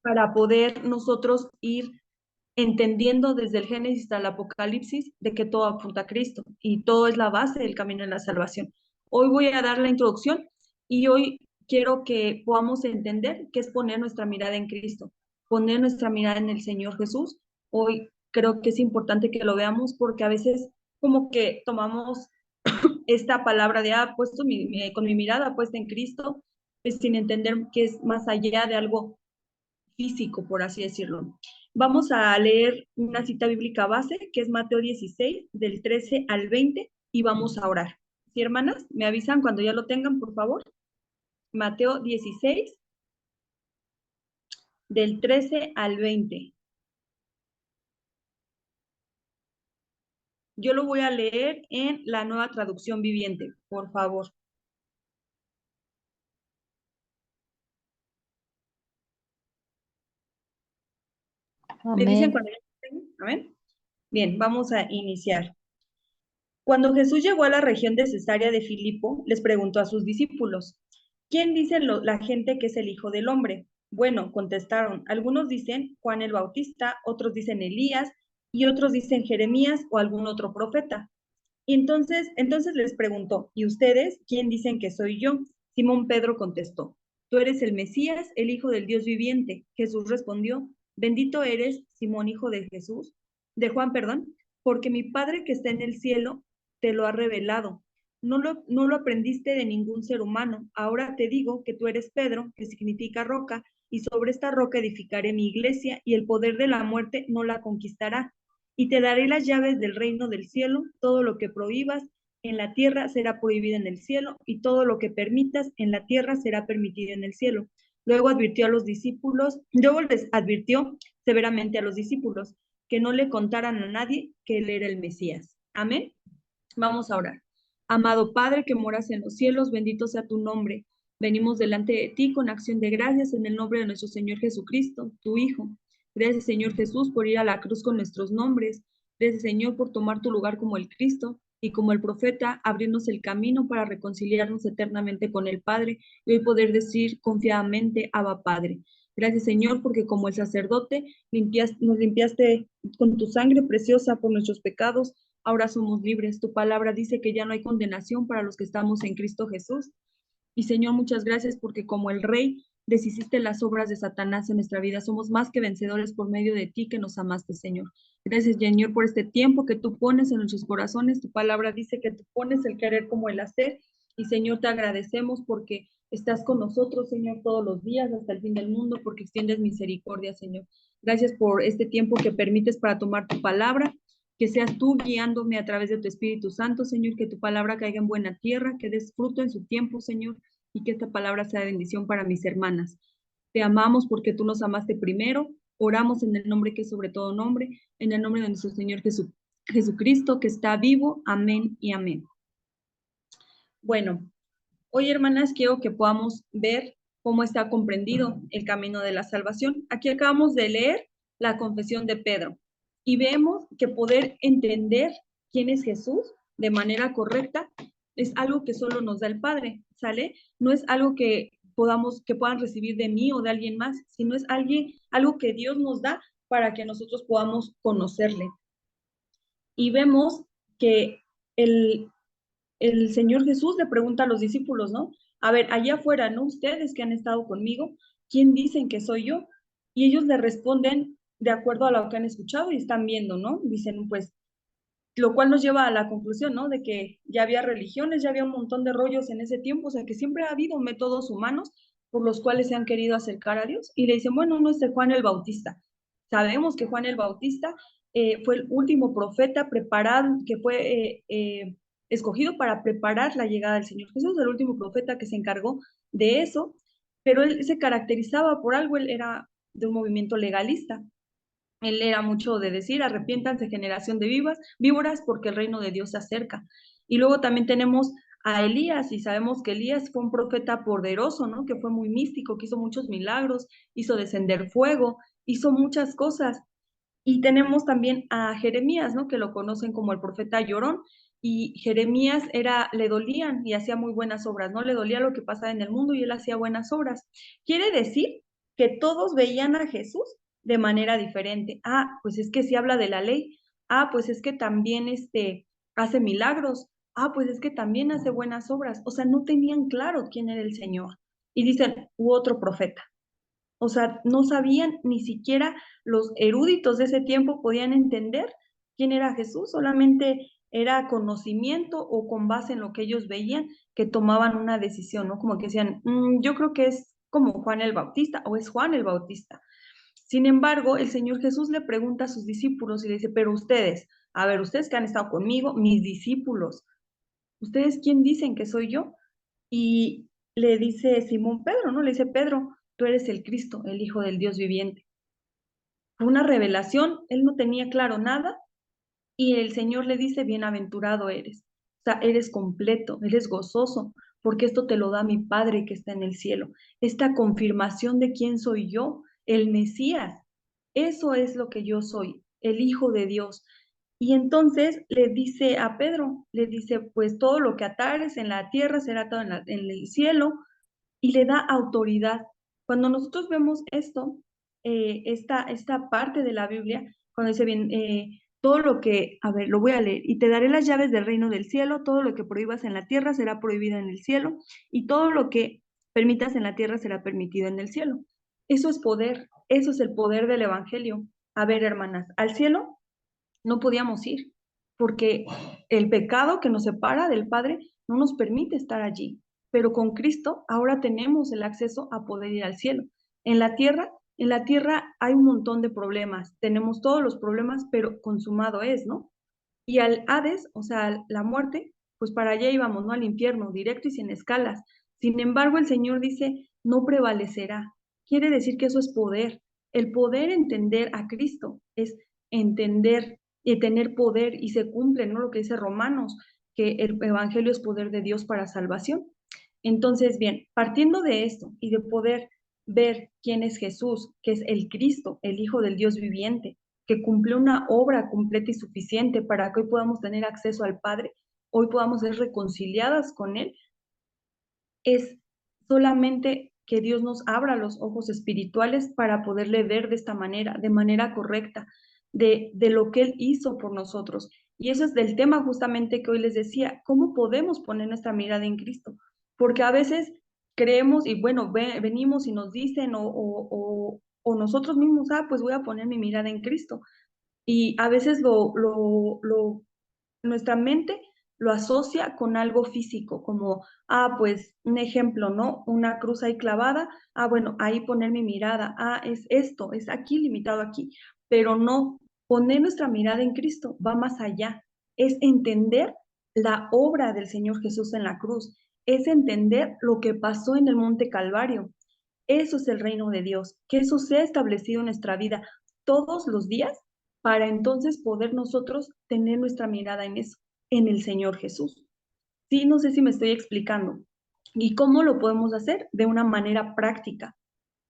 para poder nosotros ir entendiendo desde el Génesis al Apocalipsis de que todo apunta a Cristo y todo es la base del camino de la salvación. Hoy voy a dar la introducción y hoy quiero que podamos entender qué es poner nuestra mirada en Cristo, poner nuestra mirada en el Señor Jesús. Hoy creo que es importante que lo veamos porque a veces como que tomamos esta palabra de, puesto con mi mirada puesta en Cristo, pues sin entender que es más allá de algo físico, por así decirlo. Vamos a leer una cita bíblica base, que es Mateo 16, del 13 al 20, y vamos a orar. ¿Sí, hermanas? ¿Me avisan cuando ya lo tengan, por favor? Mateo 16, del 13 al 20. Yo lo voy a leer en la Nueva Traducción Viviente, por favor. ¿Me dicen Amén. cuando ya lo tengan? Amén. Bien, vamos a iniciar. Cuando Jesús llegó a la región de Cesarea de Filipo, les preguntó a sus discípulos, ¿quién dice la gente que es el Hijo del Hombre? Bueno, contestaron, algunos dicen Juan el Bautista, otros dicen Elías y otros dicen Jeremías o algún otro profeta. Y entonces les preguntó, ¿y ustedes quién dicen que soy yo? Simón Pedro contestó, tú eres el Mesías, el Hijo del Dios viviente. Jesús respondió, bendito eres, Simón, hijo de Juan, perdón, porque mi Padre que está en el cielo te lo ha revelado. No lo aprendiste de ningún ser humano. Ahora te digo que tú eres Pedro, que significa roca, y sobre esta roca edificaré mi iglesia, y el poder de la muerte no la conquistará. Y te daré las llaves del reino del cielo. Todo lo que prohíbas en la tierra será prohibido en el cielo, y todo lo que permitas en la tierra será permitido en el cielo. Luego les advirtió severamente a los discípulos que no le contaran a nadie que él era el Mesías. Amén. Vamos a orar. Amado Padre que moras en los cielos, bendito sea tu nombre. Venimos delante de ti con acción de gracias en el nombre de nuestro Señor Jesucristo, tu Hijo. Gracias, Señor Jesús, por ir a la cruz con nuestros nombres. Gracias, Señor, por tomar tu lugar como el Cristo y como el profeta, abrirnos el camino para reconciliarnos eternamente con el Padre y hoy poder decir confiadamente, Abba Padre. Gracias, Señor, porque como el sacerdote nos limpiaste con tu sangre preciosa por nuestros pecados. Ahora somos libres. Tu palabra dice que ya no hay condenación para los que estamos en Cristo Jesús. Y Señor, muchas gracias porque como el Rey deshiciste las obras de Satanás en nuestra vida. Somos más que vencedores por medio de ti que nos amaste, Señor. Gracias, Señor, por este tiempo que tú pones en nuestros corazones. Tu palabra dice que tú pones el querer como el hacer. Y Señor, te agradecemos porque estás con nosotros, Señor, todos los días hasta el fin del mundo, porque extiendes misericordia, Señor. Gracias por este tiempo que permites para tomar tu palabra, que seas tú guiándome a través de tu Espíritu Santo, Señor, que tu palabra caiga en buena tierra, que des fruto en su tiempo, Señor, y que esta palabra sea de bendición para mis hermanas. Te amamos porque tú nos amaste primero. Oramos en el nombre que es sobre todo nombre, en el nombre de nuestro Señor Jesucristo, que está vivo. Amén y amén. Bueno, hoy, hermanas, quiero que podamos ver cómo está comprendido el camino de la salvación. Aquí acabamos de leer la confesión de Pedro y vemos que poder entender quién es Jesús de manera correcta es algo que solo nos da el Padre, ¿sale? No es algo que puedan recibir de mí o de alguien más, sino es algo que Dios nos da para que nosotros podamos conocerle. Y vemos que el, el Señor Jesús le pregunta a los discípulos, ¿no? A ver, allá afuera, ¿no? Ustedes que han estado conmigo, ¿quién dicen que soy yo? Y ellos le responden de acuerdo a lo que han escuchado y están viendo, ¿no? Dicen, pues, lo cual nos lleva a la conclusión, ¿no? De que ya había religiones, ya había un montón de rollos en ese tiempo, o sea, que siempre ha habido métodos humanos por los cuales se han querido acercar a Dios. Y le dicen, bueno, no es de Juan el Bautista. Sabemos que Juan el Bautista fue el último profeta preparado, que fue escogido para preparar la llegada del Señor Jesús, el último profeta que se encargó de eso, pero él se caracterizaba por algo, él era de un movimiento legalista. Él era mucho de decir, arrepiéntanse generación de víboras, porque el reino de Dios se acerca. Y luego también tenemos a Elías, y sabemos que Elías fue un profeta poderoso, ¿no? Que fue muy místico, que hizo muchos milagros, hizo descender fuego, hizo muchas cosas. Y tenemos también a Jeremías, ¿no? Que lo conocen como el profeta llorón, y Jeremías le dolían y hacía muy buenas obras, ¿no? Le dolía lo que pasaba en el mundo y él hacía buenas obras. Quiere decir que todos veían a Jesús de manera diferente. Ah, pues es que sí habla de la ley. Ah, pues es que también hace milagros. Ah, pues es que también hace buenas obras. O sea, no tenían claro quién era el Señor. Y dicen, u otro profeta. O sea, no sabían, ni siquiera los eruditos de ese tiempo podían entender quién era Jesús, solamente era conocimiento o con base en lo que ellos veían que tomaban una decisión, ¿no? Como que decían, yo creo que es como Juan el Bautista o es Juan el Bautista. Sin embargo, el Señor Jesús le pregunta a sus discípulos y le dice, pero ustedes, a ver, ustedes que han estado conmigo, mis discípulos, ¿ustedes quién dicen que soy yo? Y le dice Simón Pedro, ¿no? Le dice, Pedro, tú eres el Cristo, el Hijo del Dios viviente. Fue una revelación, él no tenía claro nada y el Señor le dice, bienaventurado eres. O sea, eres completo, eres gozoso, porque esto te lo da mi Padre que está en el cielo. Esta confirmación de quién soy yo, el Mesías. Eso es lo que yo soy, el Hijo de Dios. Y entonces le dice a Pedro, le dice, pues todo lo que atares en la tierra será atado en el cielo, y le da autoridad. Cuando nosotros vemos esto, esta parte de la Biblia, cuando dice bien, todo lo que, a ver, lo voy a leer, y te daré las llaves del reino del cielo, todo lo que prohíbas en la tierra será prohibido en el cielo, y todo lo que permitas en la tierra será permitido en el cielo. Eso es poder, eso es el poder del Evangelio. A ver, hermanas, al cielo no podíamos ir, porque el pecado que nos separa del Padre no nos permite estar allí. Pero con Cristo ahora tenemos el acceso a poder ir al cielo. En la tierra hay un montón de problemas, tenemos todos los problemas, pero consumado es, ¿no? Y al Hades, o sea, la muerte, pues para allá íbamos, ¿no? Al infierno, directo y sin escalas. Sin embargo, el Señor dice, no prevalecerá. Quiere decir que eso es poder. El poder entender a Cristo es entender y tener poder y se cumple, ¿no? Lo que dice Romanos, que el Evangelio es poder de Dios para salvación. Entonces, bien, partiendo de esto y de poder ver quién es Jesús, que es el Cristo, el Hijo del Dios viviente, que cumplió una obra completa y suficiente para que hoy podamos tener acceso al Padre, hoy podamos ser reconciliadas con Él, es solamente que Dios nos abra los ojos espirituales para poderle ver de manera correcta, de lo que Él hizo por nosotros. Y eso es del tema justamente que hoy les decía, ¿cómo podemos poner nuestra mirada en Cristo? Porque a veces creemos y bueno, venimos y nos dicen o nosotros mismos, pues voy a poner mi mirada en Cristo. Y a veces nuestra mente lo asocia con algo físico, como, pues un ejemplo, ¿no? Una cruz ahí clavada, bueno, ahí poner mi mirada, es esto, es aquí, limitado aquí, pero no, poner nuestra mirada en Cristo va más allá, es entender la obra del Señor Jesús en la cruz, es entender lo que pasó en el Monte Calvario. Eso es el reino de Dios, que eso sea establecido en nuestra vida todos los días para entonces poder nosotros tener nuestra mirada en eso, en el Señor Jesús. Sí, no sé si me estoy explicando. ¿Y cómo lo podemos hacer? De una manera práctica,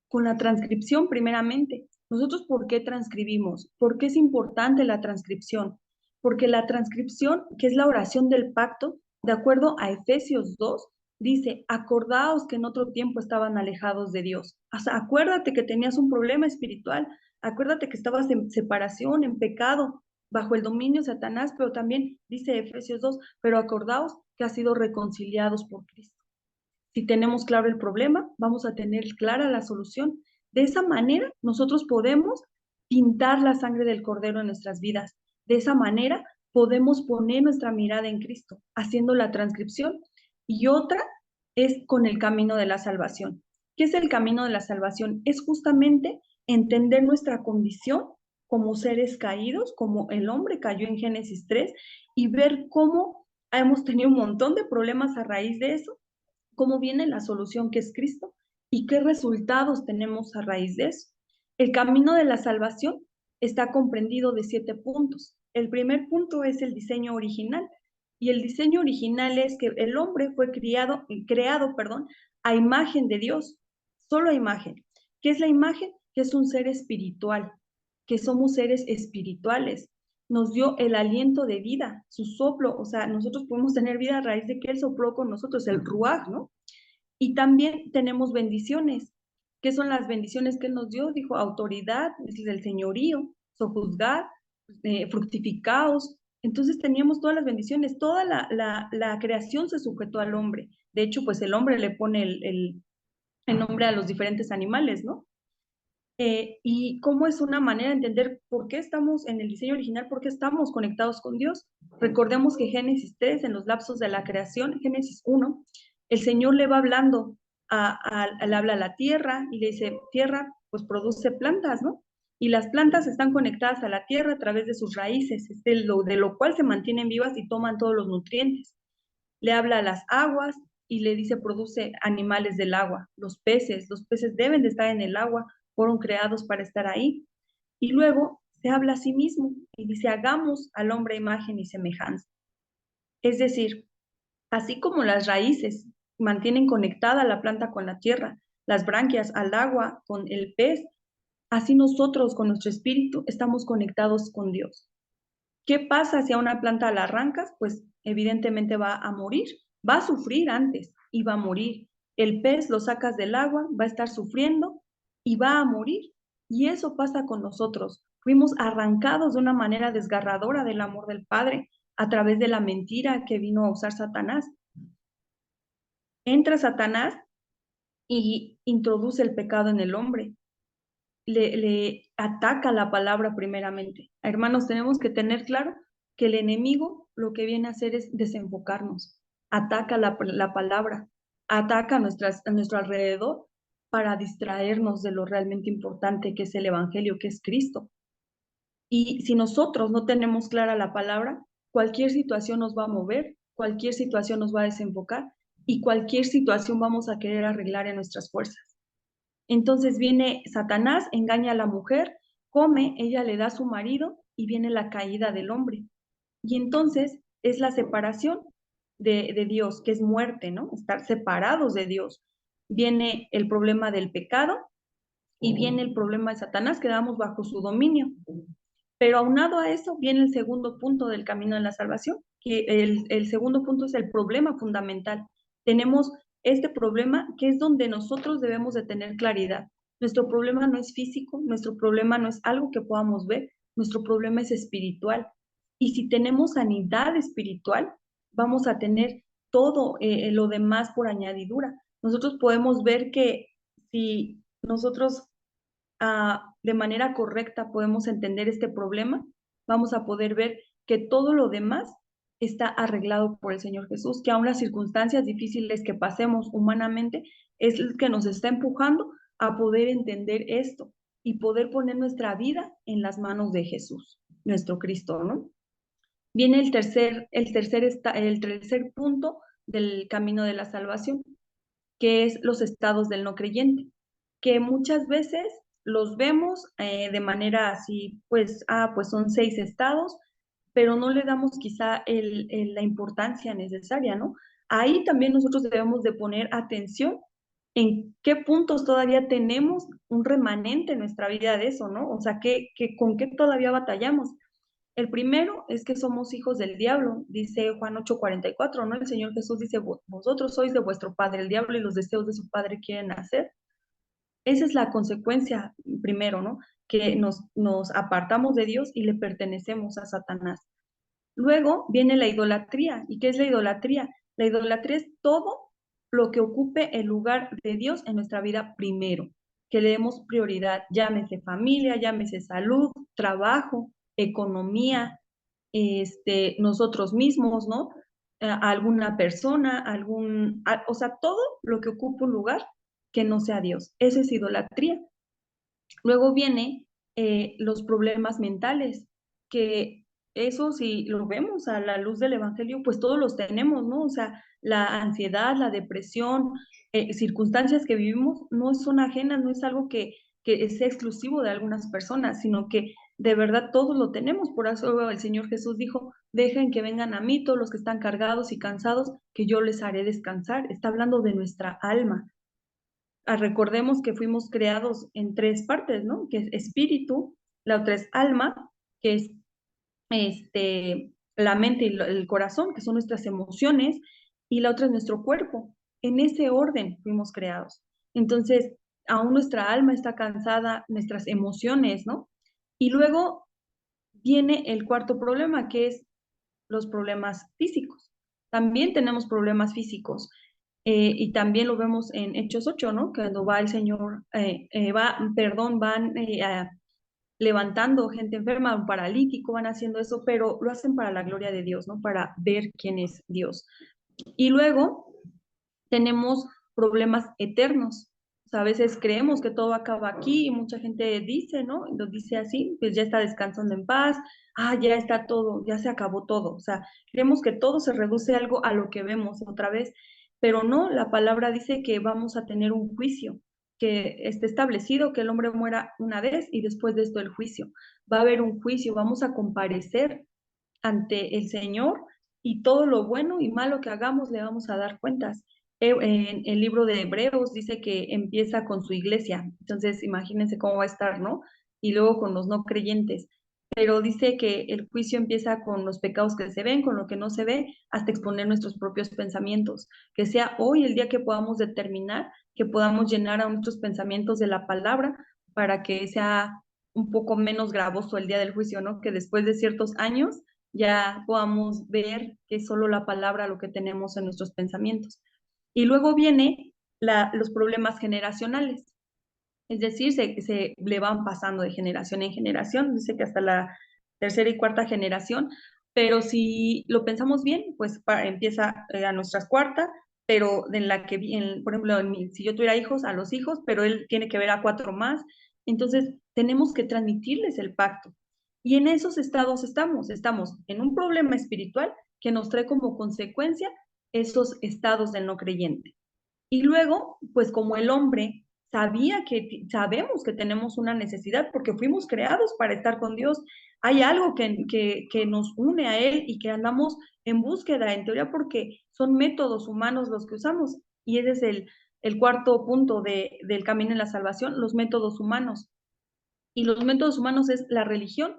con la transcripción primeramente. Nosotros, ¿por qué transcribimos? ¿Por qué es importante la transcripción? Porque la transcripción, que es la oración del pacto, de acuerdo a Efesios 2, dice, acordaos que en otro tiempo estaban alejados de Dios. O sea, acuérdate que tenías un problema espiritual, acuérdate que estabas en separación, en pecado, bajo el dominio de Satanás, pero también dice Efesios 2, pero acordaos que has sido reconciliados por Cristo. Si tenemos claro el problema, vamos a tener clara la solución. De esa manera, nosotros podemos pintar la sangre del Cordero en nuestras vidas. De esa manera, podemos poner nuestra mirada en Cristo, haciendo la transcripción. Y otra es con el camino de la salvación. ¿Qué es el camino de la salvación? Es justamente entender nuestra condición como seres caídos, como el hombre cayó en Génesis 3, y ver cómo hemos tenido un montón de problemas a raíz de eso, cómo viene la solución que es Cristo y qué resultados tenemos a raíz de eso. El camino de la salvación está comprendido de 7 puntos. El primer punto es el diseño original, y el diseño original es que el hombre fue creado, a imagen de Dios, solo a imagen. ¿Qué es la imagen? Que es un ser espiritual, que somos seres espirituales. Nos dio el aliento de vida, su soplo, o sea, nosotros podemos tener vida a raíz de que Él sopló con nosotros, el ruaj, ¿no? Y también tenemos bendiciones. ¿Qué son las bendiciones que Él nos dio? Dijo, autoridad, es el señorío, sojuzgad, fructificaos. Entonces teníamos todas las bendiciones, toda la creación se sujetó al hombre. De hecho, pues el hombre le pone el nombre a los diferentes animales, ¿no? Y cómo es una manera de entender por qué estamos en el diseño original, por qué estamos conectados con Dios. Recordemos que Génesis 3, en los lapsos de la creación, Génesis 1, el Señor le va hablando, le habla a la tierra y le dice, tierra, pues produce plantas, ¿no? Y las plantas están conectadas a la tierra a través de sus raíces, de lo cual se mantienen vivas y toman todos los nutrientes. Le habla a las aguas y le dice, produce animales del agua, los peces deben de estar en el agua, fueron creados para estar ahí. Y luego se habla a sí mismo y dice, hagamos al hombre imagen y semejanza. Es decir, así como las raíces mantienen conectada la planta con la tierra, las branquias al agua con el pez, así nosotros con nuestro espíritu estamos conectados con Dios. ¿Qué pasa si a una planta la arrancas? Pues evidentemente va a morir, va a sufrir antes y va a morir. El pez lo sacas del agua, va a estar sufriendo y va a morir. Y eso pasa con nosotros. Fuimos arrancados de una manera desgarradora del amor del Padre a través de la mentira que vino a usar Satanás. Entra Satanás y introduce el pecado en el hombre. Le ataca la palabra primeramente. Hermanos, tenemos que tener claro que el enemigo lo que viene a hacer es desenfocarnos, ataca la palabra, ataca a nuestro alrededor para distraernos de lo realmente importante que es el Evangelio, que es Cristo. Y si nosotros no tenemos clara la palabra, cualquier situación nos va a mover, cualquier situación nos va a desenfocar y cualquier situación vamos a querer arreglar en nuestras fuerzas. Entonces viene Satanás, engaña a la mujer, come, ella le da a su marido y viene la caída del hombre. Y entonces es la separación de Dios, que es muerte, ¿no? Estar separados de Dios. Viene el problema del pecado y viene el problema de Satanás, quedamos bajo su dominio. Pero aunado a eso viene el segundo punto del camino de la salvación, que el segundo punto es el problema fundamental. Tenemos este problema que es donde nosotros debemos de tener claridad. Nuestro problema no es físico, nuestro problema no es algo que podamos ver, nuestro problema es espiritual. Y si tenemos sanidad espiritual, vamos a tener todo lo demás por añadidura. Nosotros podemos ver que si nosotros de manera correcta podemos entender este problema, vamos a poder ver que todo lo demás está arreglado por el Señor Jesús, que aun las circunstancias difíciles que pasemos humanamente es el que nos está empujando a poder entender esto y poder poner nuestra vida en las manos de Jesús, nuestro Cristo, ¿no? Viene el tercer punto del camino de la salvación, que es los estados del no creyente, que muchas veces los vemos de manera así, pues son 6 estados, pero no le damos quizá la importancia necesaria, ¿no? Ahí también nosotros debemos de poner atención en qué puntos todavía tenemos un remanente en nuestra vida de eso, ¿no? O sea, ¿con qué todavía batallamos? El primero es que somos hijos del diablo, dice Juan 8:44, ¿no? El Señor Jesús dice, vosotros sois de vuestro padre el diablo y los deseos de su padre quieren hacer. Esa es la consecuencia primero, ¿no? Que nos apartamos de Dios y le pertenecemos a Satanás. Luego viene la idolatría. ¿Y qué es la idolatría? La idolatría es todo lo que ocupe el lugar de Dios en nuestra vida primero, que le demos prioridad, llámese familia, llámese salud, trabajo, economía, nosotros mismos, ¿no? A alguna persona, o sea, todo lo que ocupa un lugar que no sea Dios. Eso es idolatría. Luego viene los problemas mentales, que eso si lo vemos a la luz del Evangelio, pues todos los tenemos, ¿no? O sea, la ansiedad, la depresión, circunstancias que vivimos no son ajenas, no es algo que sea exclusivo de algunas personas, sino que de verdad todos lo tenemos. Por eso el Señor Jesús dijo, dejen que vengan a mí todos los que están cargados y cansados, que yo les haré descansar. Está hablando de nuestra alma. Recordemos que fuimos creados en 3 partes, ¿no? Que es espíritu, la otra es alma, que es la mente y el corazón, que son nuestras emociones, y la otra es nuestro cuerpo. En ese orden fuimos creados. Entonces, aún nuestra alma está cansada, nuestras emociones, ¿no? Y luego viene el cuarto problema, que es los problemas físicos. También tenemos problemas físicos. Y también lo vemos en Hechos 8, ¿no? Cuando va el Señor, van levantando gente enferma, un paralítico, van haciendo eso, pero lo hacen para la gloria de Dios, ¿no? Para ver quién es Dios. Y luego tenemos problemas eternos. O sea, a veces creemos que todo acaba aquí y mucha gente dice, ¿no? Lo dice así, pues ya está descansando en paz, ya está todo, ya se acabó todo. O sea, creemos que todo se reduce algo a lo que vemos otra vez, pero no, la palabra dice que vamos a tener un juicio, que esté establecido que el hombre muera una vez y después de esto el juicio. Va a haber un juicio, vamos a comparecer ante el Señor y todo lo bueno y malo que hagamos le vamos a dar cuentas. En el libro de Hebreos dice que empieza con su iglesia, entonces imagínense cómo va a estar, ¿no? Y luego con los no creyentes. Pero dice que el juicio empieza con los pecados que se ven, con lo que no se ve, hasta exponer nuestros propios pensamientos. Que sea hoy el día que podamos determinar, que podamos llenar a nuestros pensamientos de la palabra para que sea un poco menos gravoso el día del juicio, ¿no? Que después de ciertos años ya podamos ver que es solo la palabra lo que tenemos en nuestros pensamientos. Y luego viene los problemas generacionales, es decir, se le van pasando de generación en generación, dice que hasta la tercera y cuarta generación, pero si lo pensamos bien, pues empieza a nuestras cuarta, pero en la que, por ejemplo, si yo tuviera hijos, a los hijos, pero él tiene que ver a cuatro más, entonces tenemos que transmitirles el pacto. Y en esos estados estamos en un problema espiritual que nos trae como consecuencia esos estados del no creyente. Y luego, pues como el hombre sabemos que tenemos una necesidad porque fuimos creados para estar con Dios, hay algo que nos une a Él y que andamos en búsqueda, en teoría, porque son métodos humanos los que usamos. Y ese es el cuarto punto del camino en la salvación, los métodos humanos. Y los métodos humanos es la religión,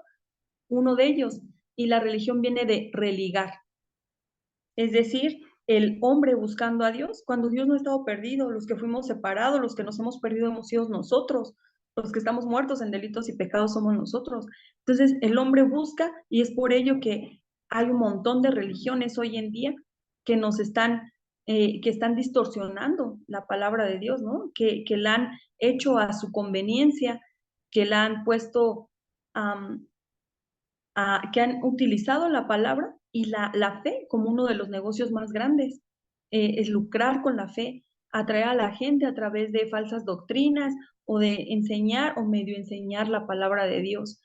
uno de ellos. Y la religión viene de religar. Es decir, el hombre buscando a Dios, cuando Dios no ha estado perdido, los que fuimos separados, los que nos hemos perdido hemos sido nosotros, los que estamos muertos en delitos y pecados somos nosotros. Entonces, el hombre busca y es por ello que hay un montón de religiones hoy en día que nos que están distorsionando la palabra de Dios, ¿no? Que la han hecho a su conveniencia, que la han puesto que han utilizado la palabra y la fe como uno de los negocios más grandes. Es lucrar con la fe, atraer a la gente a través de falsas doctrinas o de enseñar o medio enseñar la palabra de Dios.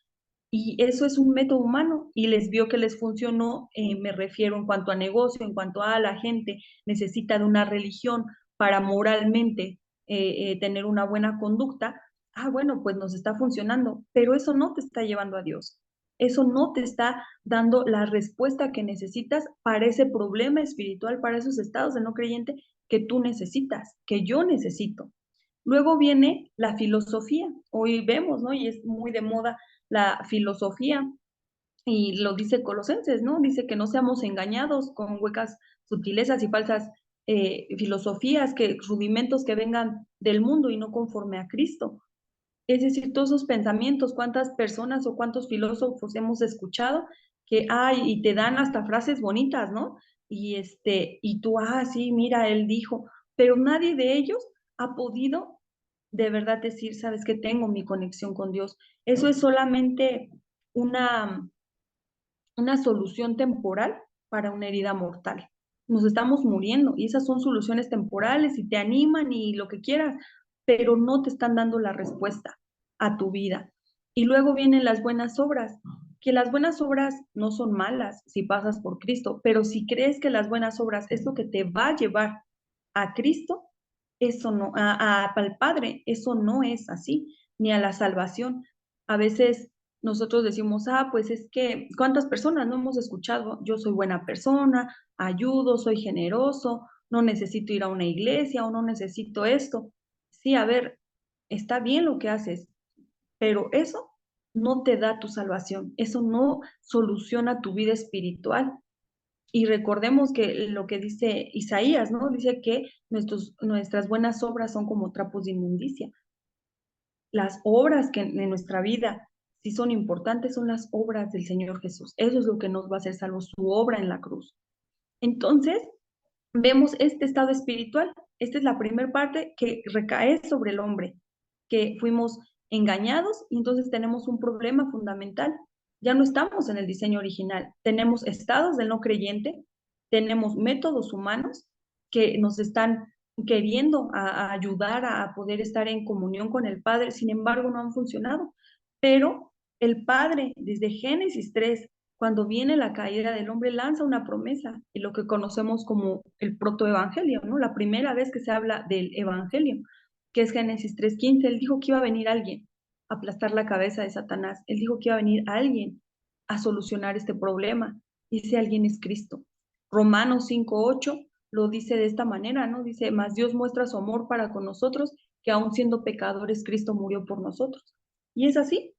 Y eso es un método humano y les vio que les funcionó, me refiero en cuanto a negocio, en cuanto a la gente necesita de una religión para moralmente tener una buena conducta. Bueno, pues nos está funcionando, pero eso no te está llevando a Dios. Eso no te está dando la respuesta que necesitas para ese problema espiritual, para esos estados de no creyente que tú necesitas, que yo necesito. Luego viene la filosofía. Hoy vemos, ¿no? Y es muy de moda la filosofía. Y lo dice Colosenses, ¿no? Dice que no seamos engañados con huecas sutilezas y falsas filosofías, rudimentos que vengan del mundo y no conforme a Cristo. Es decir, todos esos pensamientos, cuántas personas o cuántos filósofos hemos escuchado que hay y te dan hasta frases bonitas, ¿no? Y tú, sí, mira, él dijo, pero nadie de ellos ha podido de verdad decir, sabes que tengo mi conexión con Dios. Eso es solamente una, una solución temporal para una herida mortal. Nos estamos muriendo y esas son soluciones temporales y te animan y lo que quieras, pero no te están dando la respuesta a tu vida. Y luego vienen las buenas obras, que las buenas obras no son malas si pasas por Cristo, pero si crees que las buenas obras es lo que te va a llevar a Cristo, eso no, al Padre, eso no es así, ni a la salvación. A veces nosotros decimos, pues es que, ¿cuántas personas no hemos escuchado? Yo soy buena persona, ayudo, soy generoso, no necesito ir a una iglesia o no necesito esto. Sí, a ver, está bien lo que haces, pero eso no te da tu salvación, eso no soluciona tu vida espiritual. Y recordemos que lo que dice Isaías, ¿no? Dice que nuestras buenas obras son como trapos de inmundicia. las obras que en nuestra vida sí son importantes, son las obras del Señor Jesús. Eso es lo que nos va a hacer salvos, su obra en la cruz. Entonces, vemos este estado espiritual. Esta es la primera parte que recae sobre el hombre, que fuimos engañados y entonces tenemos un problema fundamental. Ya no estamos en el diseño original. Tenemos estados del no creyente, tenemos métodos humanos que nos están queriendo a ayudar a poder estar en comunión con el Padre, sin embargo no han funcionado. Pero el Padre, desde Génesis 3, cuando viene la caída del hombre, lanza una promesa, y lo que conocemos como el protoevangelio, ¿no? La primera vez que se habla del evangelio, que es Génesis 3:15. Él dijo que iba a venir alguien a aplastar la cabeza de Satanás. Él dijo que iba a venir alguien a solucionar este problema, y ese alguien es Cristo. Romanos 5:8 lo dice de esta manera, ¿no? Dice, mas Dios muestra su amor para con nosotros, que aun siendo pecadores, Cristo murió por nosotros. Y es así.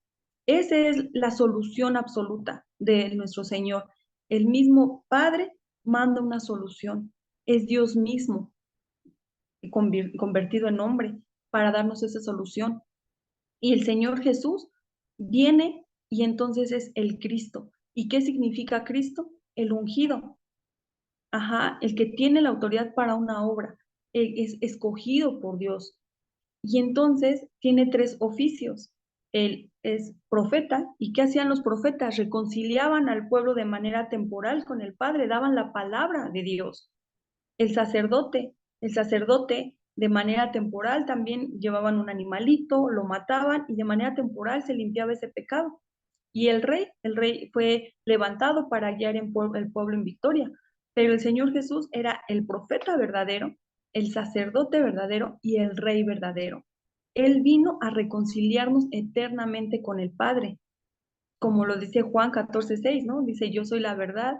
Esa es la solución absoluta de nuestro Señor. El mismo Padre manda una solución. Es Dios mismo convertido en hombre para darnos esa solución. Y el Señor Jesús viene y entonces es el Cristo. ¿Y qué significa Cristo? El ungido. Ajá, el que tiene la autoridad para una obra. Es escogido por Dios. Y entonces tiene tres oficios. Él es profeta. ¿Y qué hacían los profetas? Reconciliaban al pueblo de manera temporal con el Padre, daban la palabra de Dios. El sacerdote de manera temporal también llevaban un animalito, lo mataban y de manera temporal se limpiaba ese pecado. Y el rey fue levantado para guiar el pueblo en victoria. Pero el Señor Jesús era el profeta verdadero, el sacerdote verdadero y el rey verdadero. Él vino a reconciliarnos eternamente con el Padre, como lo dice Juan 14:6, ¿no? Dice, yo soy la verdad,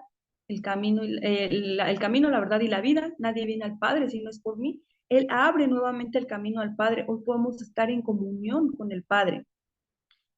el camino, el camino, la verdad y la vida. Nadie viene al Padre si no es por mí. Él abre nuevamente el camino al Padre. Hoy podemos estar en comunión con el Padre.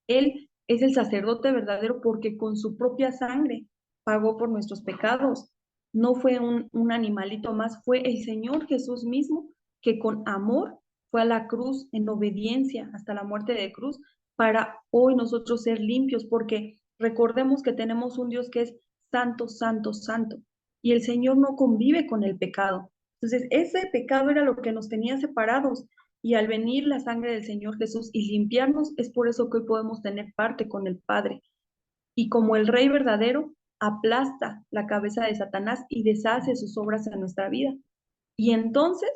Él es el sacerdote verdadero porque con su propia sangre pagó por nuestros pecados. No fue un animalito más, fue el Señor Jesús mismo que con amor fue a la cruz en obediencia hasta la muerte de cruz para hoy nosotros ser limpios, porque recordemos que tenemos un Dios que es santo, santo, santo, y el Señor no convive con el pecado. Entonces, ese pecado era lo que nos tenía separados, y al venir la sangre del Señor Jesús y limpiarnos, es por eso que hoy podemos tener parte con el Padre. Y como el Rey verdadero, aplasta la cabeza de Satanás y deshace sus obras en nuestra vida. Y entonces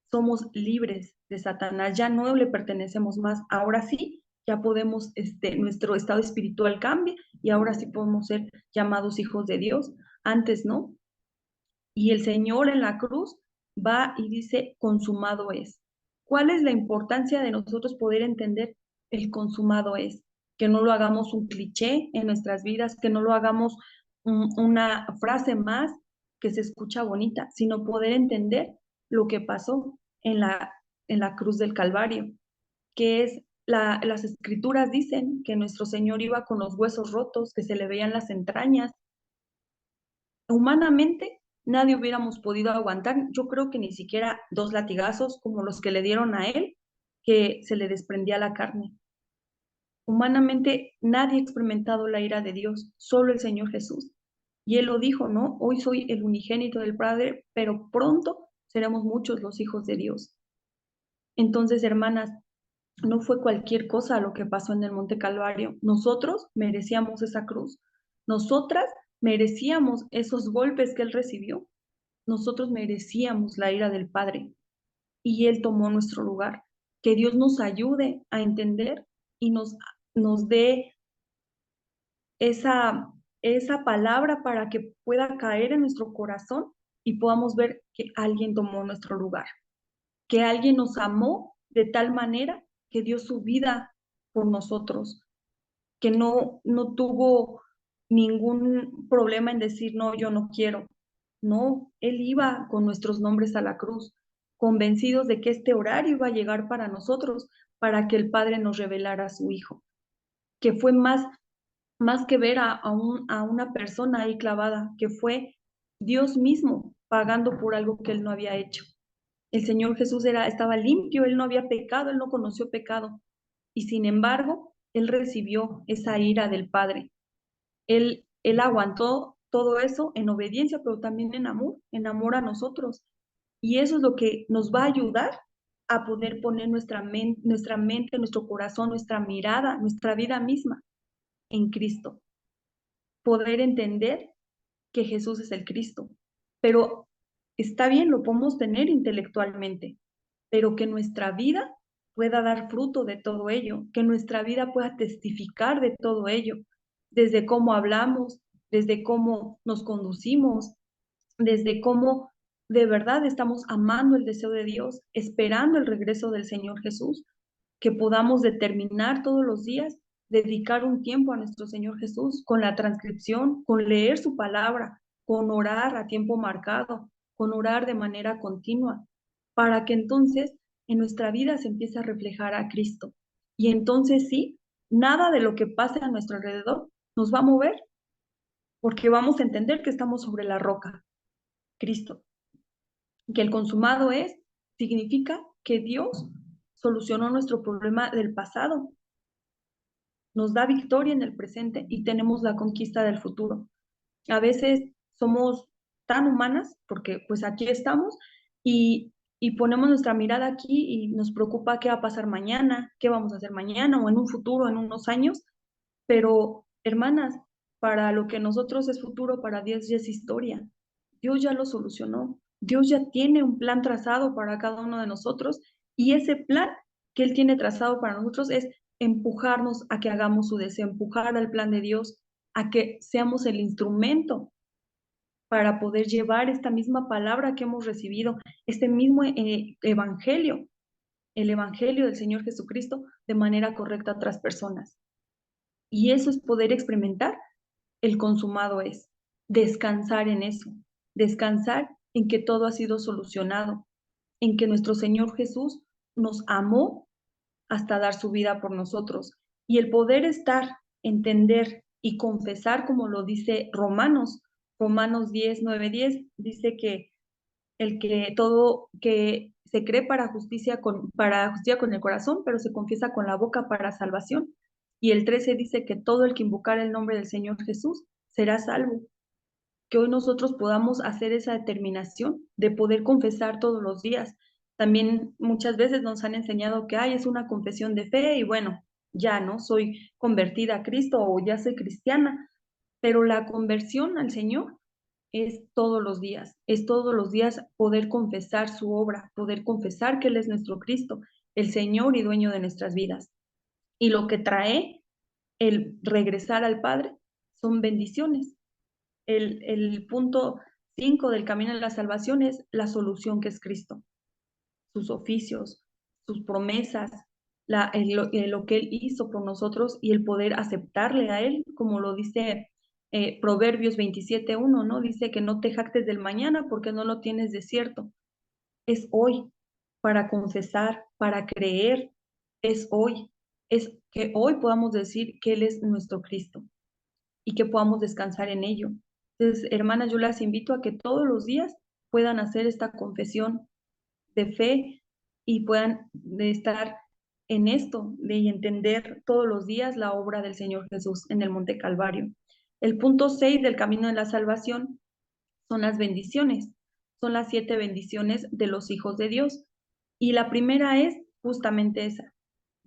somos libres de Satanás, ya no le pertenecemos más. Ahora sí, ya podemos, nuestro estado espiritual cambia y ahora sí podemos ser llamados hijos de Dios. Antes no. Y el Señor en la cruz va y dice, consumado es. ¿Cuál es la importancia de nosotros poder entender el consumado es? Que no lo hagamos un cliché en nuestras vidas, que no lo hagamos una frase más que se escucha bonita, sino poder entender lo que pasó en la cruz del Calvario, que es las escrituras dicen que nuestro Señor iba con los huesos rotos, que se le veían las entrañas. Humanamente, nadie hubiéramos podido aguantar, yo creo que ni siquiera 2 latigazos como los que le dieron a él, que se le desprendía la carne. Humanamente, nadie ha experimentado la ira de Dios, solo el Señor Jesús. Y Él lo dijo, ¿no? Hoy soy el unigénito del Padre, pero pronto seremos muchos los hijos de Dios. Entonces, hermanas, no fue cualquier cosa lo que pasó en el Monte Calvario. Nosotros merecíamos esa cruz. Nosotras merecíamos esos golpes que Él recibió. Nosotros merecíamos la ira del Padre y Él tomó nuestro lugar. Que Dios nos ayude a entender y nos dé esa palabra para que pueda caer en nuestro corazón y podamos ver que alguien tomó nuestro lugar, que alguien nos amó de tal manera que dio su vida por nosotros, que no tuvo ningún problema en decir, no, yo no quiero. No, Él iba con nuestros nombres a la cruz, convencidos de que este horario iba a llegar para nosotros, para que el Padre nos revelara a su Hijo, que fue más que ver a una persona ahí clavada, que fue Dios mismo pagando por algo que Él no había hecho. El Señor Jesús estaba limpio, Él no había pecado, Él no conoció pecado, y sin embargo, Él recibió esa ira del Padre. Él aguantó todo eso en obediencia, pero también en amor a nosotros. Y eso es lo que nos va a ayudar a poder poner nuestra mente, nuestro corazón, nuestra mirada, nuestra vida misma en Cristo. Poder entender que Jesús es el Cristo. Pero está bien, lo podemos tener intelectualmente, pero que nuestra vida pueda dar fruto de todo ello, que nuestra vida pueda testificar de todo ello, desde cómo hablamos, desde cómo nos conducimos, desde cómo de verdad estamos amando el deseo de Dios, esperando el regreso del Señor Jesús, que podamos determinar todos los días, dedicar un tiempo a nuestro Señor Jesús con la transcripción, con leer su palabra, con orar a tiempo marcado, con orar de manera continua, para que entonces en nuestra vida se empiece a reflejar a Cristo. Y entonces sí, nada de lo que pase a nuestro alrededor nos va a mover, porque vamos a entender que estamos sobre la roca, Cristo. Que el consumado es, significa que Dios solucionó nuestro problema del pasado, nos da victoria en el presente y tenemos la conquista del futuro. A veces somos tan humanas, porque pues aquí estamos y ponemos nuestra mirada aquí y nos preocupa qué va a pasar mañana, qué vamos a hacer mañana o en un futuro, en unos años, pero hermanas, para lo que nosotros es futuro, para Dios ya es historia. Dios ya lo solucionó. Dios ya tiene un plan trazado para cada uno de nosotros y ese plan que Él tiene trazado para nosotros es empujarnos a que hagamos su deseo, empujar al plan de Dios, a que seamos el instrumento para poder llevar esta misma palabra que hemos recibido, este mismo evangelio, el evangelio del Señor Jesucristo, de manera correcta a otras personas. Y eso es poder experimentar el consumado es, descansar en eso, descansar en que todo ha sido solucionado, en que nuestro Señor Jesús nos amó hasta dar su vida por nosotros. Y el poder estar, entender y confesar, como lo dice Romanos 10, 9, 10, dice que el que todo, que se cree para justicia con el corazón, pero se confiesa con la boca para salvación. Y el 13 dice que todo el que invocar el nombre del Señor Jesús será salvo. Que hoy nosotros podamos hacer esa determinación de poder confesar todos los días. También muchas veces nos han enseñado que es una confesión de fe y bueno, ya no soy convertida a Cristo o ya soy cristiana, pero la conversión al Señor es todos los días poder confesar su obra, poder confesar que Él es nuestro Cristo, el Señor y dueño de nuestras vidas. Y lo que trae el regresar al Padre son bendiciones. El punto 5 del camino de la salvación es la solución que es Cristo, sus oficios, sus promesas, lo que Él hizo por nosotros y el poder aceptarle a Él, como lo dice Proverbios 27:1, ¿no? Dice que no te jactes del mañana porque no lo tienes de cierto. Es hoy para confesar, para creer, es hoy. Es que hoy podamos decir que Él es nuestro Cristo y que podamos descansar en ello. Entonces, hermanas, yo las invito a que todos los días puedan hacer esta confesión de fe y puedan estar en esto, de entender todos los días la obra del Señor Jesús en el Monte Calvario. El punto 6 del camino de la salvación son las bendiciones, son las 7 bendiciones de los hijos de Dios. Y la primera es justamente esa,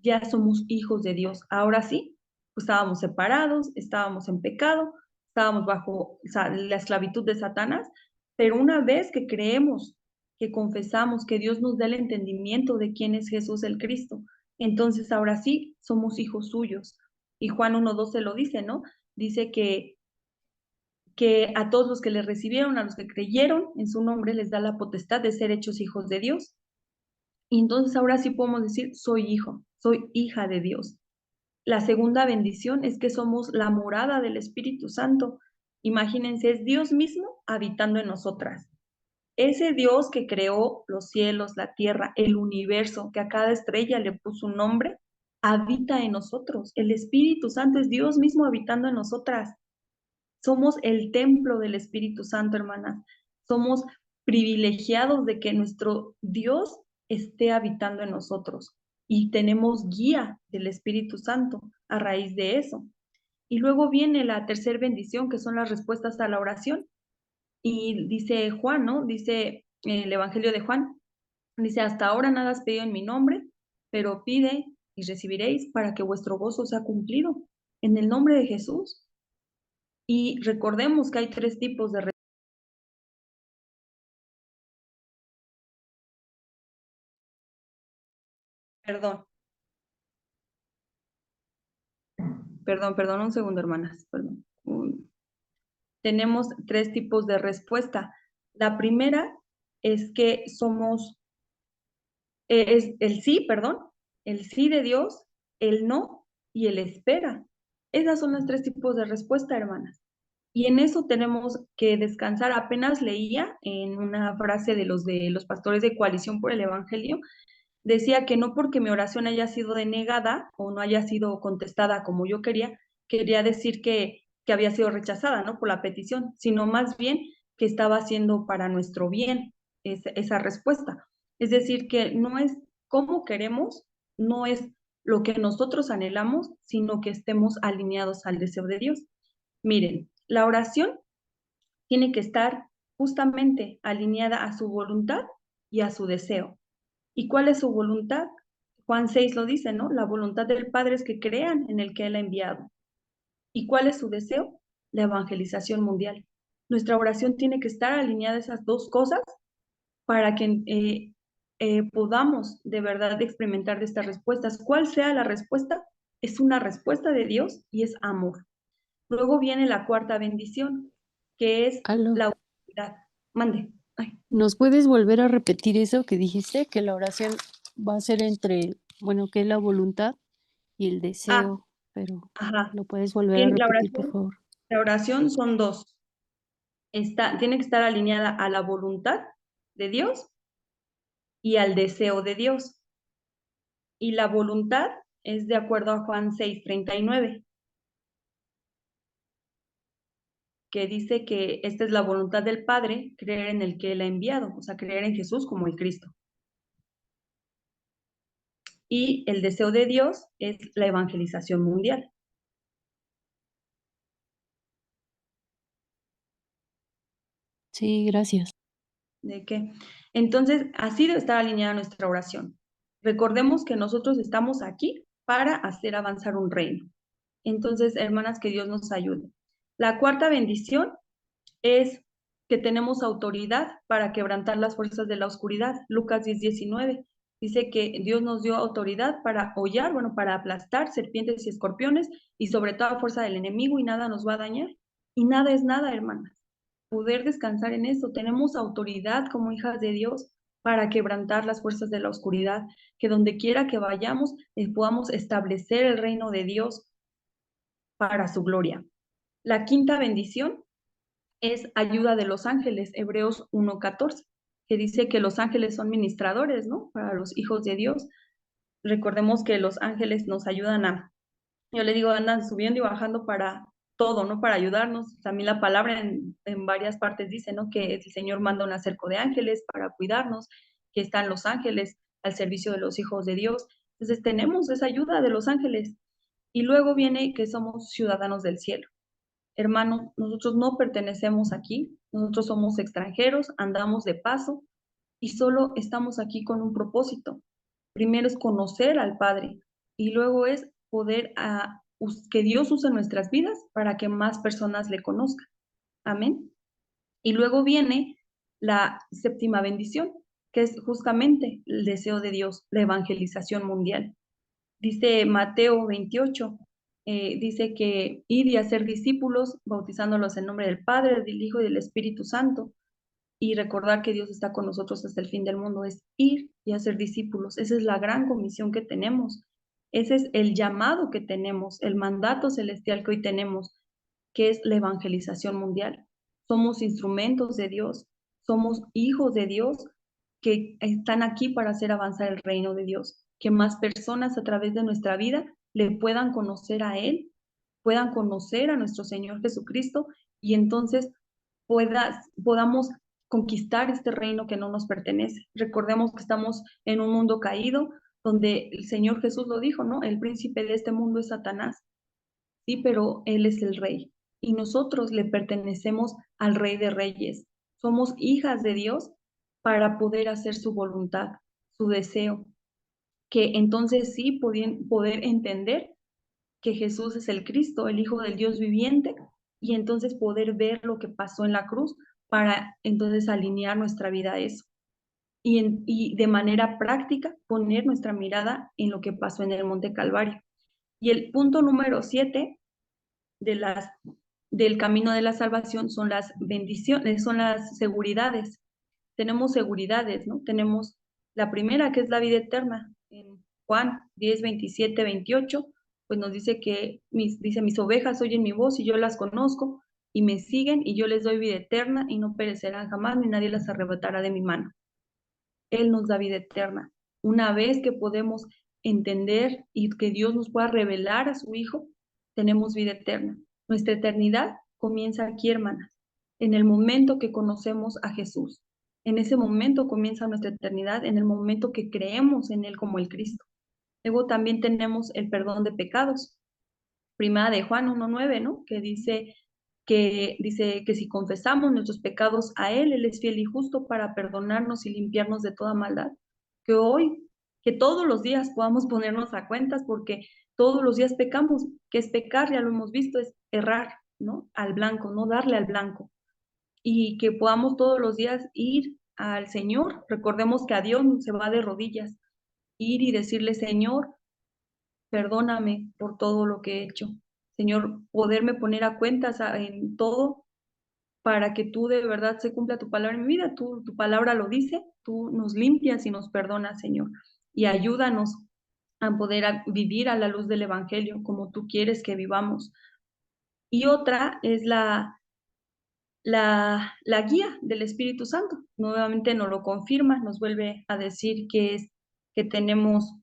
ya somos hijos de Dios. Ahora sí, pues estábamos separados, estábamos en pecado, estábamos bajo la esclavitud de Satanás, pero una vez que creemos, que confesamos, que Dios nos da el entendimiento de quién es Jesús el Cristo, entonces ahora sí somos hijos suyos. Y Juan 1:12 lo dice, ¿no? Dice que a todos los que le recibieron, a los que creyeron en su nombre, les da la potestad de ser hechos hijos de Dios. Y entonces ahora sí podemos decir, soy hijo, soy hija de Dios. La segunda bendición es que somos la morada del Espíritu Santo. Imagínense, es Dios mismo habitando en nosotras. Ese Dios que creó los cielos, la tierra, el universo, que a cada estrella le puso un nombre, habita en nosotros. El Espíritu Santo es Dios mismo habitando en nosotras. Somos el templo del Espíritu Santo, hermanas. Somos privilegiados de que nuestro Dios esté habitando en nosotros. y tenemos guía del Espíritu Santo a raíz de eso. Y luego viene la tercera bendición, que son las respuestas a la oración. Y dice Juan, ¿no? Dice el Evangelio de Juan, dice, hasta ahora nada has pedido en mi nombre, pero pide y recibiréis para que vuestro gozo sea cumplido en el nombre de Jesús. Y recordemos que hay tres tipos de perdón, perdón, un segundo, hermanas, perdón. Tenemos tres tipos de respuesta. La primera es que somos, es el sí, perdón, el sí de Dios, el no y el espera. Esas son los tres tipos de respuesta, hermanas. Y en eso tenemos que descansar. Apenas leía en una frase de los pastores de Coalición por el Evangelio, decía que no porque mi oración haya sido denegada o no haya sido contestada como yo quería decir que había sido rechazada, ¿no? Por la petición, sino más bien que estaba haciendo para nuestro bien esa respuesta. Es decir, que no es como queremos, no es lo que nosotros anhelamos, sino que estemos alineados al deseo de Dios. Miren, la oración tiene que estar justamente alineada a su voluntad y a su deseo. ¿Y cuál es su voluntad? Juan 6 lo dice, ¿no? La voluntad del Padre es que crean en el que Él ha enviado. ¿Y cuál es su deseo? La evangelización mundial. Nuestra oración tiene que estar alineada a esas dos cosas para que podamos de verdad experimentar de estas respuestas. ¿Cuál sea la respuesta? Es una respuesta de Dios y es amor. Luego viene la cuarta bendición, que es Aló, la autoridad. Mande. Ay. ¿nos puedes volver a repetir eso que dijiste? Que la oración va a ser entre, bueno, que es la voluntad y el Ah, deseo, pero ajá. ¿lo puedes volver a Tiene repetir, por favor? la oración son dos. Tiene que estar alineada a la voluntad de Dios y al deseo de Dios. Y la voluntad es de acuerdo a Juan 6:39, que dice que esta es la voluntad del Padre, creer en el que Él ha enviado, o sea, creer en Jesús como el Cristo. Y el deseo de Dios es la evangelización mundial. Sí, gracias. ¿De qué? Entonces, así debe estar alineada nuestra oración. Recordemos que nosotros estamos aquí para hacer avanzar un reino. Entonces, hermanas, que Dios nos ayude. La cuarta bendición es que tenemos autoridad para quebrantar las fuerzas de la oscuridad. Lucas 10:19 dice que Dios nos dio autoridad para hollar, bueno, para aplastar serpientes y escorpiones y sobre toda fuerza del enemigo y nada nos va a dañar. Y nada es nada, hermanas. Poder descansar en eso. Tenemos autoridad como hijas de Dios para quebrantar las fuerzas de la oscuridad, que donde quiera que vayamos podamos establecer el reino de Dios para su gloria. La quinta bendición es ayuda de los ángeles, Hebreos 1:14, que dice que los ángeles son ministradores, ¿no? Para los hijos de Dios. Recordemos que los ángeles nos ayudan yo le digo, andan subiendo y bajando para todo, ¿no? Para ayudarnos. También la palabra en varias partes dice, ¿no? Que el Señor manda un acerco de ángeles para cuidarnos, que están los ángeles al servicio de los hijos de Dios. Entonces tenemos esa ayuda de los ángeles. Y luego viene que somos ciudadanos del cielo. Hermanos, nosotros no pertenecemos aquí, nosotros somos extranjeros, andamos de paso y solo estamos aquí con un propósito. Primero es conocer al Padre y luego es poder que Dios use nuestras vidas para que más personas le conozcan. Amén. Y luego viene la séptima bendición, que es justamente el deseo de Dios, la evangelización mundial. Dice Mateo 28, dice que ir y hacer discípulos, bautizándolos en nombre del Padre, del Hijo y del Espíritu Santo, y recordar que Dios está con nosotros hasta el fin del mundo, es ir y hacer discípulos. Esa es la gran comisión que tenemos. Ese es el llamado que tenemos, el mandato celestial que hoy tenemos, que es la evangelización mundial. Somos instrumentos de Dios, somos hijos de Dios que están aquí para hacer avanzar el reino de Dios, que más personas a través de nuestra vida le puedan conocer a Él, puedan conocer a nuestro Señor Jesucristo y entonces podamos conquistar este reino que no nos pertenece. Recordemos que estamos en un mundo caído donde el Señor Jesús lo dijo, ¿no? El príncipe de este mundo es Satanás, sí, pero Él es el rey. Y nosotros le pertenecemos al Rey de Reyes. Somos hijas de Dios para poder hacer su voluntad, su deseo, que entonces sí poder entender que Jesús es el Cristo, el Hijo del Dios viviente, y entonces poder ver lo que pasó en la cruz para entonces alinear nuestra vida a eso. Y de manera práctica poner nuestra mirada en lo que pasó en el Monte Calvario. Y el punto número 7 del camino de la salvación son las bendiciones, son las seguridades. Tenemos seguridades, ¿no? Tenemos la primera, que es la vida eterna. En Juan 10, 27, 28, pues nos dice que mis ovejas oyen mi voz y yo las conozco y me siguen y yo les doy vida eterna y no perecerán jamás ni nadie las arrebatará de mi mano. Él nos da vida eterna. Una vez que podemos entender y que Dios nos pueda revelar a su Hijo, tenemos vida eterna. Nuestra eternidad comienza aquí, hermanas, en el momento que conocemos a Jesús. En ese momento comienza nuestra eternidad, en el momento que creemos en Él como el Cristo. Luego también tenemos el perdón de pecados. Primera de Juan 1:9, ¿no? Que dice que si confesamos nuestros pecados a Él, Él es fiel y justo para perdonarnos y limpiarnos de toda maldad. Que hoy, que todos los días podamos ponernos a cuentas porque todos los días pecamos. Que es pecar? Ya lo hemos visto, es errar, ¿no? Al blanco, no darle al blanco. Y que podamos todos los días ir al Señor. Recordemos que a Dios se va de rodillas. Ir y decirle, Señor, perdóname por todo lo que he hecho. Señor, poderme poner a cuentas en todo para que tú de verdad se cumpla tu palabra en mi vida. Tu palabra lo dice, tú nos limpias y nos perdonas, Señor. Y ayúdanos a poder vivir a la luz del Evangelio como tú quieres que vivamos. Y otra es la guía del Espíritu Santo. Nuevamente nos lo confirma, nos vuelve a decir que tenemos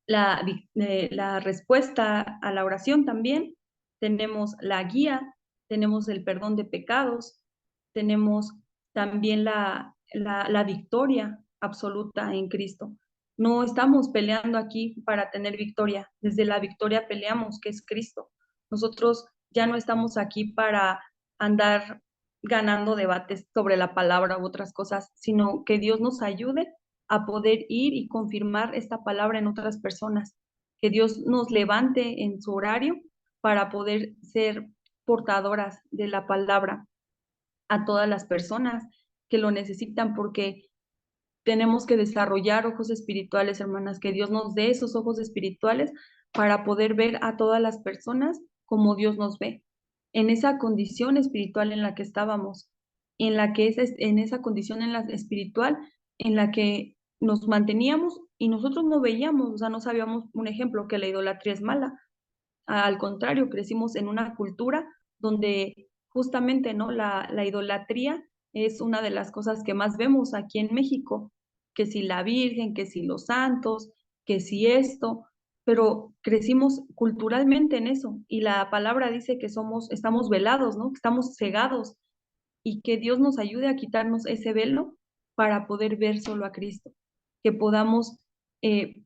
la respuesta a la oración también, tenemos la guía, tenemos el perdón de pecados, tenemos también la victoria absoluta en Cristo. No estamos peleando aquí para tener victoria, desde la victoria peleamos, que es Cristo. Nosotros ya no estamos aquí para andar ganando debates sobre la palabra u otras cosas, sino que Dios nos ayude a poder ir y confirmar esta palabra en otras personas. Que Dios nos levante en su horario para poder ser portadoras de la palabra a todas las personas que lo necesitan, porque tenemos que desarrollar ojos espirituales, hermanas, que Dios nos dé esos ojos espirituales para poder ver a todas las personas como Dios nos ve, en esa condición espiritual en la que estábamos, en la que en esa condición espiritual en la que nos manteníamos y nosotros no veíamos, o sea, no sabíamos, un ejemplo, que la idolatría es mala. Al contrario, crecimos en una cultura donde justamente, ¿no? La idolatría es una de las cosas que más vemos aquí en México, que si la Virgen, que si los santos, que si esto, pero crecimos culturalmente en eso y la palabra dice que estamos velados, ¿no? Que estamos cegados y que Dios nos ayude a quitarnos ese velo para poder ver solo a Cristo, que podamos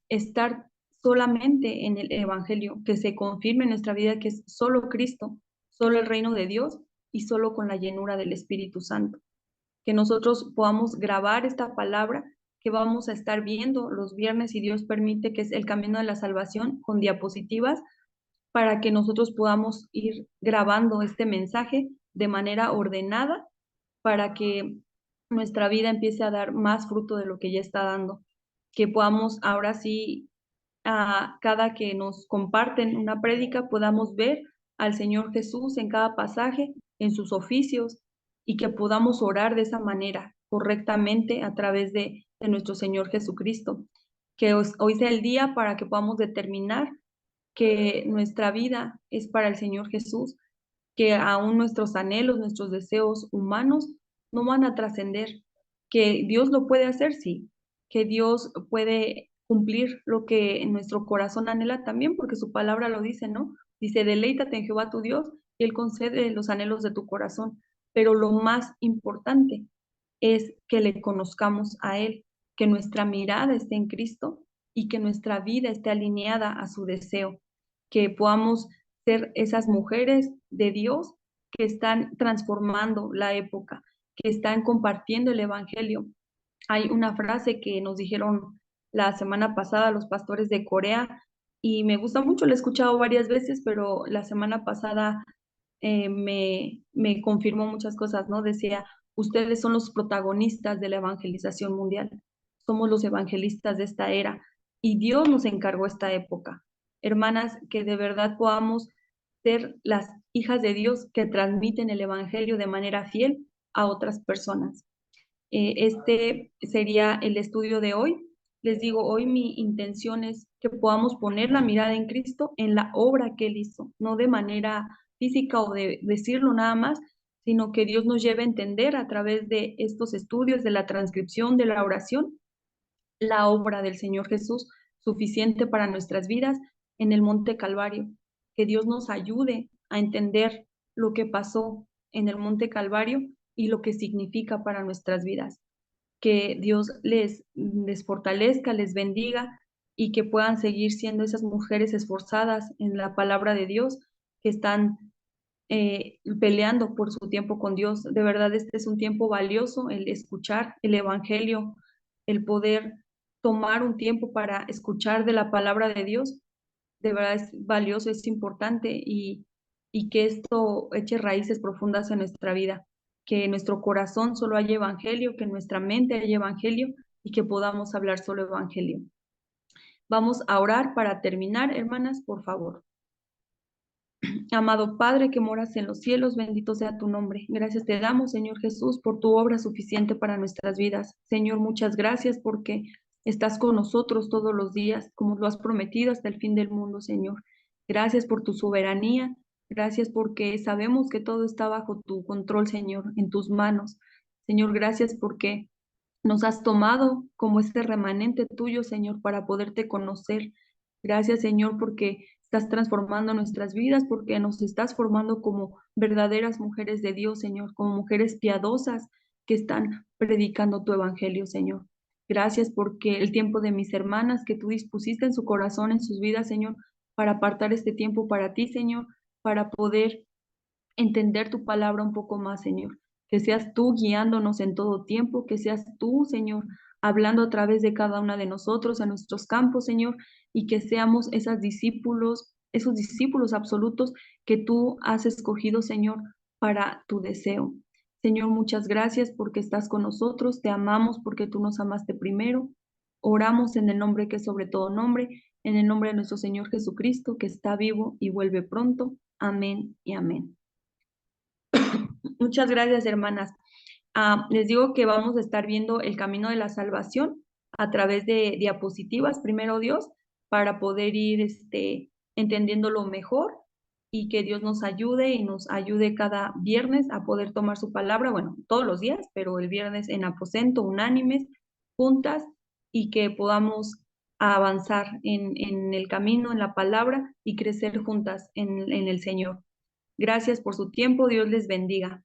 estar solamente en el Evangelio, que se confirme en nuestra vida que es solo Cristo, solo el reino de Dios y solo con la llenura del Espíritu Santo. Que nosotros podamos grabar esta palabra que vamos a estar viendo los viernes, si Dios permite, que es el camino de la salvación, con diapositivas, para que nosotros podamos ir grabando este mensaje de manera ordenada para que nuestra vida empiece a dar más fruto de lo que ya está dando. Que podamos ahora sí, a cada que nos comparten una prédica, podamos ver al Señor Jesús en cada pasaje, en sus oficios, y que podamos orar de esa manera correctamente a través de nuestro Señor Jesucristo. Que hoy sea el día para que podamos determinar que nuestra vida es para el Señor Jesús, que aún nuestros anhelos, nuestros deseos humanos no van a trascender, que Dios lo puede hacer, sí, que Dios puede cumplir lo que en nuestro corazón anhela también, porque su palabra lo dice, ¿no? Dice, deleítate en Jehová tu Dios y Él concede los anhelos de tu corazón, pero lo más importante es que le conozcamos a Él, que nuestra mirada esté en Cristo y que nuestra vida esté alineada a su deseo, que podamos ser esas mujeres de Dios que están transformando la época, que están compartiendo el Evangelio. Hay una frase que nos dijeron la semana pasada los pastores de Corea y me gusta mucho, la he escuchado varias veces, pero la semana pasada me confirmó muchas cosas, ¿no? Decía, ustedes son los protagonistas de la evangelización mundial, somos los evangelistas de esta era y Dios nos encargó esta época. Hermanas, que de verdad podamos ser las hijas de Dios que transmiten el evangelio de manera fiel a otras personas. Este sería el estudio de hoy. Les digo, hoy mi intención es que podamos poner la mirada en Cristo, en la obra que Él hizo, no de manera física o de decirlo nada más, sino que Dios nos lleve a entender a través de estos estudios, de la transcripción, de la oración, la obra del Señor Jesús, suficiente para nuestras vidas en el Monte Calvario. Que Dios nos ayude a entender lo que pasó en el Monte Calvario y lo que significa para nuestras vidas. Que Dios les fortalezca, les bendiga y que puedan seguir siendo esas mujeres esforzadas en la palabra de Dios, que están peleando por su tiempo con Dios. De verdad, este es un tiempo valioso, el escuchar el Evangelio, el poder tomar un tiempo para escuchar de la palabra de Dios. De verdad es valioso, es importante y que esto eche raíces profundas en nuestra vida, que en nuestro corazón solo haya evangelio, que en nuestra mente haya evangelio y que podamos hablar solo evangelio. Vamos a orar para terminar, hermanas, por favor. Amado Padre que moras en los cielos, bendito sea tu nombre. Gracias te damos, Señor Jesús, por tu obra suficiente para nuestras vidas. Señor, muchas gracias porque estás con nosotros todos los días, como lo has prometido hasta el fin del mundo, Señor. Gracias por tu soberanía. Gracias porque sabemos que todo está bajo tu control, Señor, en tus manos. Señor, gracias porque nos has tomado como este remanente tuyo, Señor, para poderte conocer. Gracias, Señor, porque estás transformando nuestras vidas, porque nos estás formando como verdaderas mujeres de Dios, Señor, como mujeres piadosas que están predicando tu evangelio, Señor. Gracias porque el tiempo de mis hermanas que tú dispusiste en su corazón, en sus vidas, Señor, para apartar este tiempo para ti, Señor, para poder entender tu palabra un poco más, Señor. Que seas tú guiándonos en todo tiempo, que seas tú, Señor, hablando a través de cada una de nosotros en nuestros campos, Señor, y que seamos esos discípulos absolutos que tú has escogido, Señor, para tu deseo. Señor, muchas gracias porque estás con nosotros, te amamos porque tú nos amaste primero. Oramos en el nombre que es sobre todo nombre, en el nombre de nuestro Señor Jesucristo, que está vivo y vuelve pronto. Amén y amén. Muchas gracias, hermanas. Les digo que vamos a estar viendo el camino de la salvación a través de diapositivas, primero Dios, para poder ir entendiéndolo mejor y que Dios nos ayude y nos ayude cada viernes a poder tomar su palabra, bueno, todos los días, pero el viernes en aposento, unánimes, juntas, y que podamos avanzar en el camino, en la palabra y crecer juntas en el Señor. Gracias por su tiempo, Dios les bendiga.